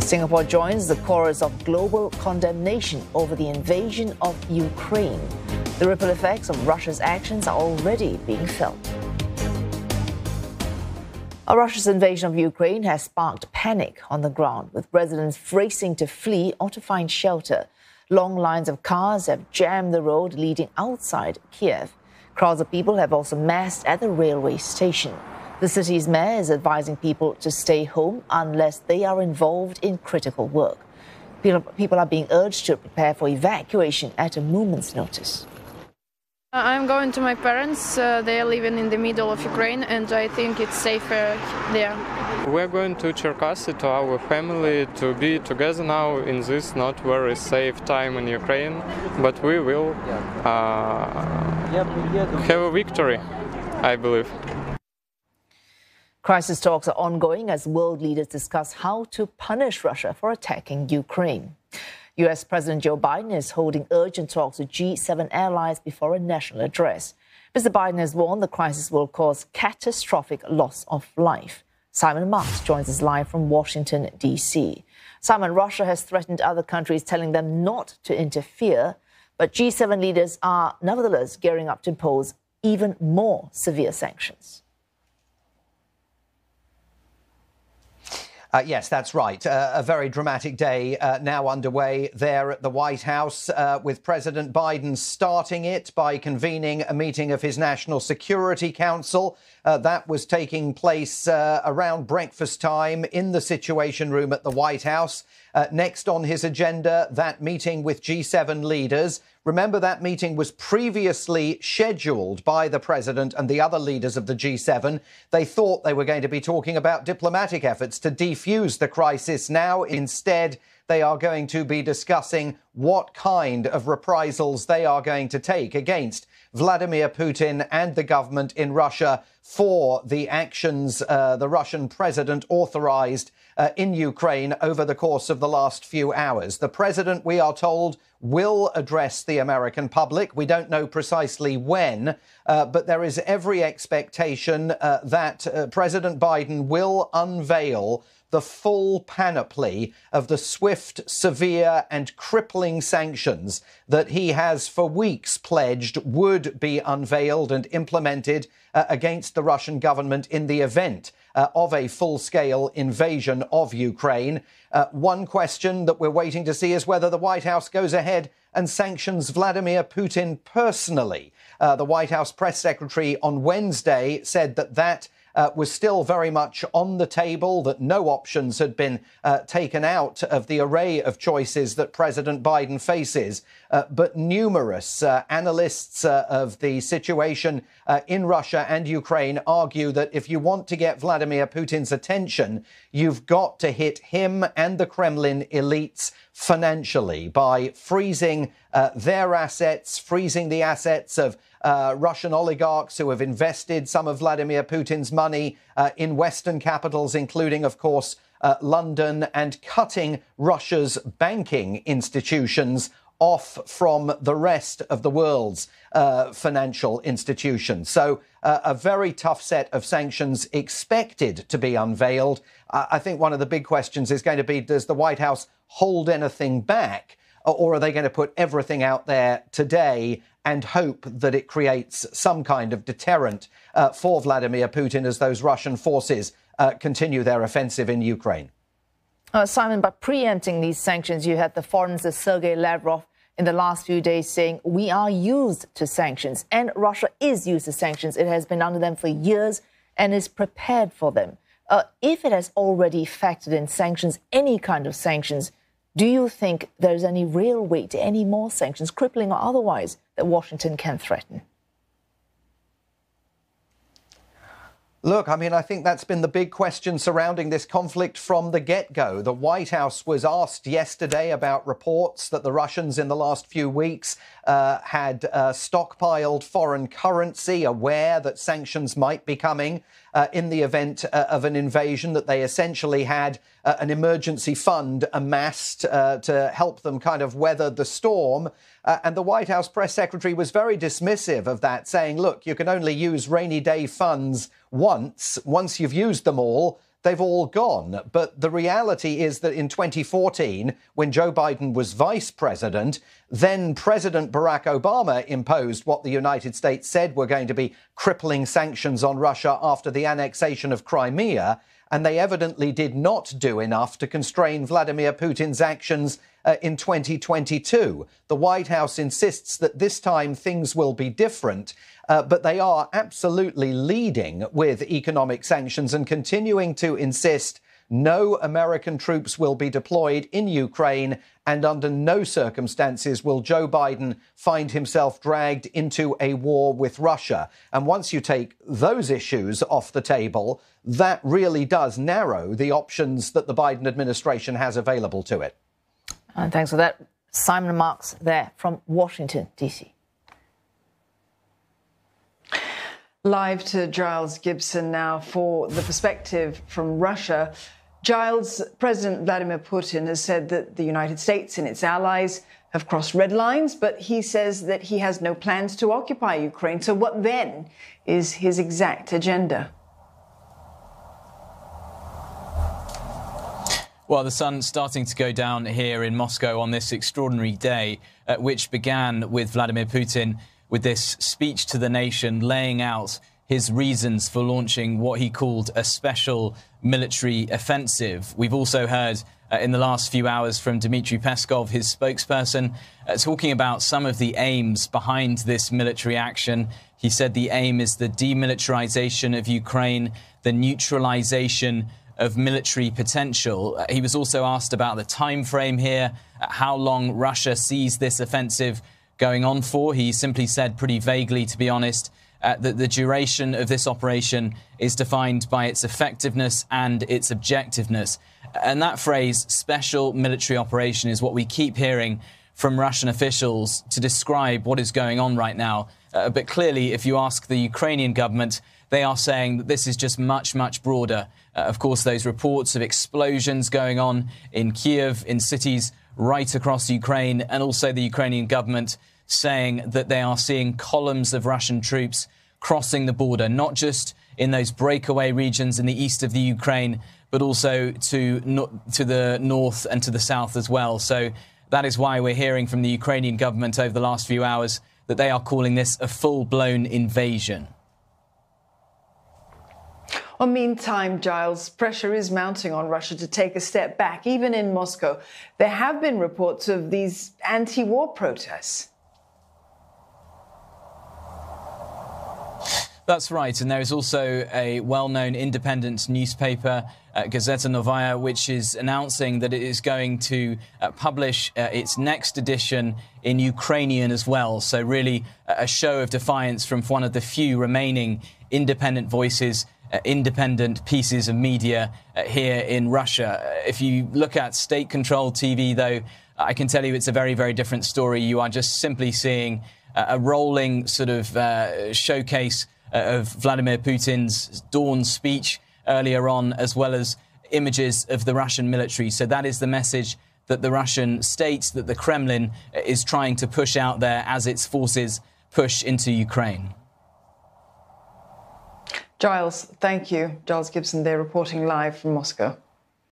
Singapore joins the chorus of global condemnation over the invasion of Ukraine. The ripple effects of Russia's actions are already being felt. Russia's invasion of Ukraine has sparked panic on the ground, with residents racing to flee or to find shelter. Long lines of cars have jammed the road leading outside Kyiv. Crowds of people have also massed at the railway station. The city's mayor is advising people to stay home unless they are involved in critical work. People are being urged to prepare for evacuation at a moment's notice. I'm going to my parents. They are living in the middle of Ukraine, and I think it's safer there. We're going to Cherkasy, to our family, to be together now in this not very safe time in Ukraine, but we will have a victory, I believe. Crisis talks are ongoing as world leaders discuss how to punish Russia for attacking Ukraine. U.S. President Joe Biden is holding urgent talks with G7 allies before a national address. Mr. Biden has warned the crisis will cause catastrophic loss of life. Simon Marks joins us live from Washington, D.C. Simon, Russia has threatened other countries, telling them not to interfere, but G7 leaders are nevertheless gearing up to impose even more severe sanctions. Yes, that's right. A very dramatic day now underway there at the White House, with President Biden starting it by convening a meeting of his National Security Council. That was taking place around breakfast time in the Situation Room at the White House. Next on his agenda, that meeting with G7 leaders. Remember, that meeting was previously scheduled by the president and the other leaders of the G7. They thought they were going to be talking about diplomatic efforts to defuse the crisis. Now, instead, they are going to be discussing what kind of reprisals they are going to take against Vladimir Putin and the government in Russia for the actions the Russian president authorized in Ukraine over the course of the last few hours. The president, we are told, will address the American public. We don't know precisely when, but there is every expectation that President Biden will unveil the full panoply of the swift, severe and crippling sanctions that he has for weeks pledged would be unveiled and implemented against the Russian government in the event of a full-scale invasion of Ukraine. One question that we're waiting to see is whether the White House goes ahead and sanctions Vladimir Putin personally. The White House press secretary on Wednesday said that was still very much on the table, that no options had been taken out of the array of choices that President Biden faces. But numerous analysts of the situation in Russia and Ukraine argue that if you want to get Vladimir Putin's attention, you've got to hit him and the Kremlin elites financially by freezing their assets, freezing the assets of Russian oligarchs who have invested some of Vladimir Putin's money in Western capitals, including, of course, London, and cutting Russia's banking institutions off from the rest of the world's financial institutions. So a very tough set of sanctions expected to be unveiled. I think one of the big questions is going to be, does the White House hold anything back? Or are they going to put everything out there today and hope that it creates some kind of deterrent for Vladimir Putin as those Russian forces continue their offensive in Ukraine? Simon, by preempting these sanctions, you had the Foreign Minister Sergei Lavrov in the last few days saying we are used to sanctions, and Russia is used to sanctions. It has been under them for years and is prepared for them. If it has already factored in sanctions, any kind of sanctions, do you think there's any real weight to any more sanctions, crippling or otherwise, that Washington can threaten? Look, I mean, I think that's been the big question surrounding this conflict from the get-go. The White House was asked yesterday about reports that the Russians in the last few weeks had stockpiled foreign currency, aware that sanctions might be coming in the event of an invasion, that they essentially had an emergency fund amassed to help them kind of weather the storm. And the White House press secretary was very dismissive of that, saying, look, you can only use rainy day funds once. Once you've used them all, they've all gone. But the reality is that in 2014, when Joe Biden was vice president, then President Barack Obama imposed what the United States said were going to be crippling sanctions on Russia after the annexation of Crimea. And they evidently did not do enough to constrain Vladimir Putin's actions in 2022. The White House insists that this time things will be different, but they are absolutely leading with economic sanctions and continuing to insist no American troops will be deployed in Ukraine, and under no circumstances will Joe Biden find himself dragged into a war with Russia. And once you take those issues off the table, that really does narrow the options that the Biden administration has available to it. And thanks for that. Simon Marks there from Washington, D.C. Live to Giles Gibson now for the perspective from Russia. Giles, President Vladimir Putin has said that the United States and its allies have crossed red lines, but he says that he has no plans to occupy Ukraine. So what then is his exact agenda? Well, the sun's starting to go down here in Moscow on this extraordinary day, which began with Vladimir Putin with this speech to the nation, laying out his reasons for launching what he called a special military offensive. We've also heard in the last few hours from Dmitry Peskov, his spokesperson, talking about some of the aims behind this military action. He said the aim is the demilitarization of Ukraine, the neutralization of military potential. He was also asked about the time frame here, how long Russia sees this offensive going on for. He simply said pretty vaguely, to be honest, that the duration of this operation is defined by its effectiveness and its objectiveness. And that phrase, special military operation, is what we keep hearing from Russian officials to describe what is going on right now. But clearly, if you ask the Ukrainian government, they are saying that this is just much, much broader. Of course, those reports of explosions going on in Kyiv, in cities right across Ukraine, and also the Ukrainian government saying that they are seeing columns of Russian troops crossing the border, not just in those breakaway regions in the east of the Ukraine, but also to the north and to the south as well. So that is why we're hearing from the Ukrainian government over the last few hours that they are calling this a full-blown invasion. Well, meantime, Giles, pressure is mounting on Russia to take a step back. Even in Moscow, there have been reports of these anti-war protests. That's right. And there is also a well-known independent newspaper, Gazeta Novaya, which is announcing that it is going to publish its next edition in Ukrainian as well. So really a show of defiance from one of the few remaining independent voices, independent pieces of media here in Russia. If you look at state-controlled TV, though, I can tell you it's a very, very different story. You are just simply seeing a rolling sort of showcase of Vladimir Putin's dawn speech earlier on, as well as images of the Russian military. So that is the message that the Russian state, that the Kremlin is trying to push out there as its forces push into Ukraine. Giles, thank you. Giles Gibson there reporting live from Moscow.